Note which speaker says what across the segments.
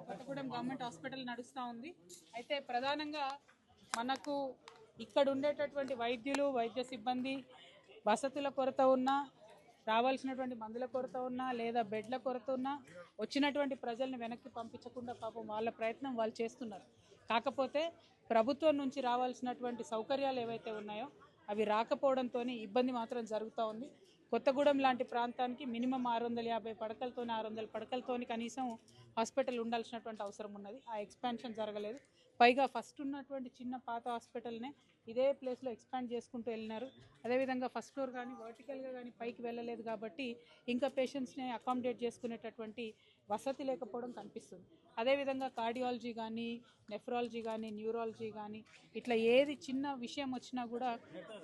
Speaker 1: Kothagudem government hospital నడుస్తూ ఉంది. అయితే ప్రధానంగా మనకు ఇక్కడ ఉండేటటువంటి వైద్యులు, వైద్య సిబ్బంది వసతుల కొరత ఉన్నా, రావాల్సినటువంటి మందుల కొరత ఉన్నా, లేదా బెడ్ల కొరత ఉన్నా వచ్చినటువంటి ప్రజల్ని వెనక్కి పంపించకుండా పాపం వాళ్ళ ప్రయత్నం వాళ్ళు చేస్తున్నారు. కాకపోతే ప్రభుత్వం నుంచి రావాల్సినటువంటి సౌకర్యాలు ఏవైతే ఉన్నాయో అవి రాకపోవడంతో ఇబ్బంది మాత్రం జరుగుతూ ఉంది. కొత్తగూడెం లాంటి ప్రాంతానికి మినిమం 650 పడకలతోని 600 పడకలతోని కనీసం హాస్పిటల్ ఉండాల్సినటువంటి అవసరం ఉన్నది. ఆ ఎక్స్పాన్షన్ జరగలేదు. పైగా ఫస్ట్ ఉన్నటువంటి చిన్న పాత హాస్పిటల్నే ఇదే ప్లేస్లో ఎక్స్పాండ్ చేసుకుంటూ వెళ్ళినారు. అదేవిధంగా ఫస్ట్ ఫ్లోర్ కానీ వర్టికల్గా కానీ పైకి వెళ్ళలేదు కాబట్టి ఇంకా పేషెంట్స్ని అకామిడేట్ చేసుకునేటటువంటి వసతి లేకపోవడం కనిపిస్తుంది. అదేవిధంగా కార్డియాలజీ కానీ, నెఫ్రాలజీ కానీ, న్యూరాలజీ కానీ ఇట్లా ఏది చిన్న విషయం వచ్చినా కూడా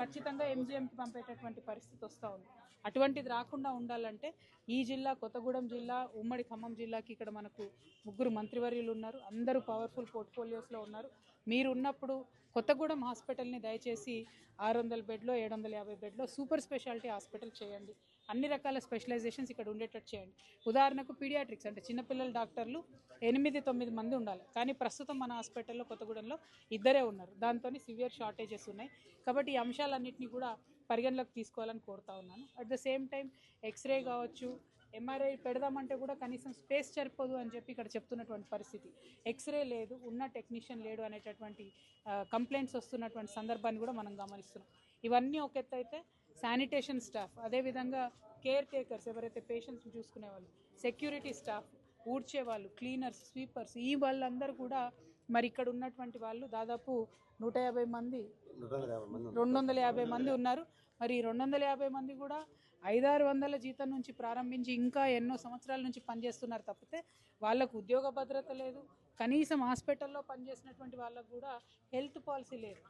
Speaker 1: ఖచ్చితంగా ఎంజిఎంకి పంపేటటువంటి పరిస్థితి వస్తూ ఉంది. అటువంటిది రాకుండా ఉండాలంటే ఈ జిల్లా కొత్తగూడెం జిల్లా, ఉమ్మడి ఖమ్మం జిల్లాకి ఇక్కడ మనకు 3 మంత్రివర్యులు ఉన్నారు. అందరూ పవర్ఫుల్ పోర్ట్ఫోలియోస్లో ఉన్నారు. మీరు ఉన్నప్పుడు కొత్తగూడెం హాస్పిటల్ని దయచేసి 600 బెడ్లో 750 బెడ్లో సూపర్ స్పెషాలిటీ హాస్పిటల్ చేయండి. అన్ని రకాల స్పెషలైజేషన్స్ ఇక్కడ ఉండేటట్టు చేయండి. ఉదాహరణకు పీడియాట్రిక్స్ అంటే చిన్నపిల్లల డాక్టర్లు 8-9 మంది ఉండాలి. కానీ ప్రస్తుతం మన హాస్పిటల్లో కొత్తగూడెంలో 2 ఉన్నారు. దాంతో సివియర్ షార్టేజెస్ ఉన్నాయి. కాబట్టి ఈ అంశాలన్నింటినీ కూడా పరిగణలోకి తీసుకోవాలని కోరుతా ఉన్నాను. At the same time x ray కావచ్చు, ఎంఆర్ఐ పెడదామంటే కూడా కనీసం స్పేస్ సరిపోదు అని చెప్పి ఇక్కడ చెప్తున్నటువంటి పరిస్థితి. ఎక్స్రే లేదు, ఉన్న టెక్నీషియన్ లేడు అనేటటువంటి కంప్లైంట్స్ వస్తున్నటువంటి సందర్భాన్ని కూడా మనం గమనిస్తున్నాం. ఇవన్నీ ఒక ఎత్తు అయితే శానిటేషన్ స్టాఫ్, అదేవిధంగా కేర్ టేకర్స్ ఎవరైతే పేషెంట్స్ని చూసుకునే వాళ్ళు, సెక్యూరిటీ స్టాఫ్, ఊడ్చేవాళ్ళు, క్లీనర్స్, స్వీపర్స్, ఈ వాళ్ళందరూ కూడా మరి ఇక్కడ ఉన్నటువంటి వాళ్ళు దాదాపు 150 మంది 250 మంది ఉన్నారు. మరి 250 మంది కూడా 500-600 జీతం నుంచి ప్రారంభించి ఇంకా ఎన్నో సంవత్సరాల నుంచి పనిచేస్తున్నారు తప్పితే వాళ్ళకు ఉద్యోగ భద్రత లేదు. కనీసం హాస్పిటల్లో పనిచేసినటువంటి వాళ్ళకు కూడా హెల్త్ పాలసీ లేదు.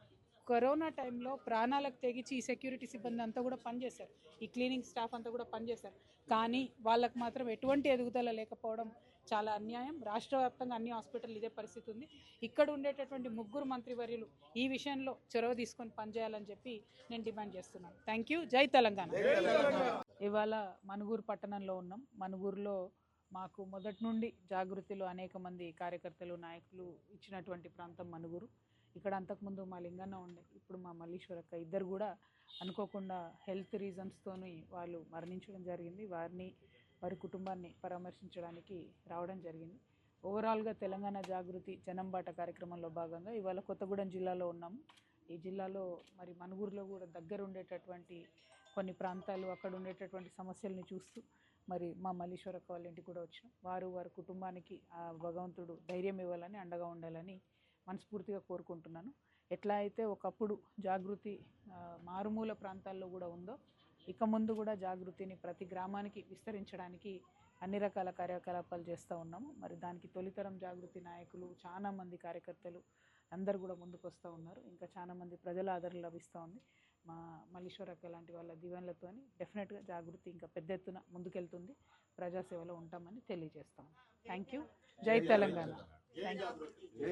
Speaker 1: కరోనా టైంలో ప్రాణాలకు తెగించి ఈ సెక్యూరిటీ సిబ్బంది అంతా కూడా పనిచేశారు, ఈ క్లీనింగ్ స్టాఫ్ అంతా కూడా పనిచేశారు. కానీ వాళ్ళకు మాత్రం ఎటువంటి ఎదుగుదల లేకపోవడం చాలా అన్యాయం. రాష్ట్ర వ్యాప్తంగా అన్ని హాస్పిటల్ ఇదే పరిస్థితి ఉంది. ఇక్కడ ఉండేటటువంటి 3 మంత్రివర్యులు ఈ విషయంలో చొరవ తీసుకొని పనిచేయాలని చెప్పి నేను డిమాండ్ చేస్తున్నాను. Thank you. జై తెలంగాణ. ఇవాళ మనుగూరు పట్టణంలో ఉన్నాం. మనుగూరులో మాకు మొదటి నుండి జాగృతిలో అనేక మంది కార్యకర్తలు, నాయకులు ఇచ్చినటువంటి ప్రాంతం మనుగూరు. ఇక్కడ అంతకుముందు మా లింగన్న ఉండే, ఇప్పుడు మా మల్లీశ్వరక్క, ఇద్దరు కూడా అనుకోకుండా హెల్త్ రీజన్స్తోని వాళ్ళు మరణించడం జరిగింది. వారి కుటుంబాన్ని పరామర్శించడానికి రావడం జరిగింది. ఓవరాల్గా తెలంగాణ జాగృతి జనంబాట కార్యక్రమంలో భాగంగా ఇవాళ కొత్తగూడెం జిల్లాలో ఉన్నాము. ఈ జిల్లాలో మరి మనుగూరులో కూడా దగ్గర ఉండేటటువంటి కొన్ని ప్రాంతాలు, అక్కడ ఉండేటటువంటి సమస్యల్ని చూస్తూ మరి మా మల్లీశ్వరక్క వాళ్ళ ఇంటికి కూడా వచ్చినాం. వారి కుటుంబానికి ఆ భగవంతుడు ధైర్యం ఇవ్వాలని, అండగా ఉండాలని మనస్ఫూర్తిగా కోరుకుంటున్నాను. ఎట్లా అయితే ఒకప్పుడు జాగృతి మారుమూల ప్రాంతాల్లో కూడా ఉందో, ఇక ముందు కూడా జాగృతిని ప్రతి గ్రామానికి విస్తరించడానికి అన్ని రకాల కార్యకలాపాలు చేస్తూ ఉన్నాము. మరి దానికి తొలితరం జాగృతి నాయకులు, చాలామంది కార్యకర్తలు అందరు కూడా ముందుకు వస్తూ ఉన్నారు. ఇంకా చాలామంది ప్రజల ఆదరణ లభిస్తూ ఉంది. మా మల్లీశ్వరక్క లాంటి వాళ్ళ దీవెనలతో డెఫినెట్గా జాగృతి ఇంకా పెద్ద ఎత్తున ముందుకెళ్తుంది. ప్రజాసేవలో ఉంటామని తెలియజేస్తాం. Thank you. జై తెలంగాణ. Thank you.